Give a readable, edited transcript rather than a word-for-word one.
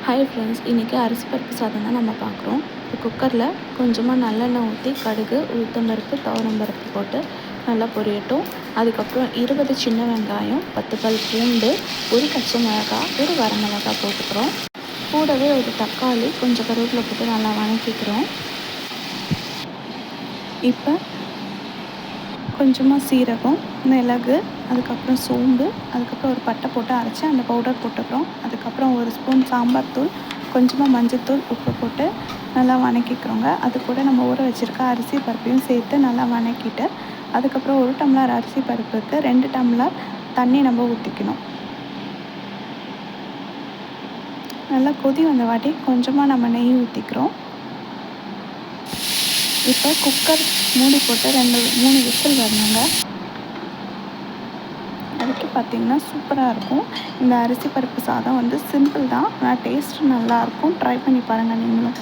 Hi friends, இன்றைக்கி அரிசி பருப்பு சாதம் தான் நம்ம பார்க்குறோம். இப்போ குக்கரில் கொஞ்சமாக நல்லெண்ணெய் ஊற்றி கடுகு, உளுத்தம்பருப்பு, துவரம்பருப்பு போட்டு நல்லா பொரியட்டும். அதுக்கப்புறம் 20 சின்ன வெங்காயம், 10 பல் பூண்டு, ஒரு பச்சை மிளகாய், ஒரு வரமிளகாய் போட்டுக்கிறோம். கூடவே ஒரு தக்காளி, கொஞ்சம் கருவேப்பிலை போட்டு நல்லா வதக்கிக்கிறோம். இப்போ கொஞ்சமாக சீரகம், மிளகு, அதுக்கப்புறம் சோம்பு, அதுக்கப்புறம் ஒரு பட்டை போட்டு அரைச்சி அந்த பவுடர் போட்டுக்கிறோம். அதுக்கப்புறம் ஒரு ஸ்பூன் சாம்பார் தூள், கொஞ்சமாக மஞ்சள்தூள், உப்பு போட்டு நல்லா வதக்கிக்கிறோங்க. அது கூட நம்ம ஊற வச்சுருக்க அரிசி பருப்பையும் சேர்த்து நல்லா வதக்கிட்டு, அதுக்கப்புறம் 1 டம்ளர் அரிசி பருப்புக்கு 2 டம்ளர் தண்ணி நம்ம ஊற்றிக்கணும். நல்லா கொதி வந்த வாட்டி கொஞ்சமாக நம்ம நெய் ஊற்றிக்கிறோம். இப்போ குக்கர் மூடி போட்டு 3 விசில் வரணுங்க. அதுக்கு பார்த்திங்கன்னா சூப்பராக இருக்கும். இந்த அரிசி பருப்பு சாதம் சிம்பிள் தான், ஆனால் டேஸ்ட்டு நல்லாயிருக்கும். ட்ரை பண்ணி பாருங்கள் நீங்களும்.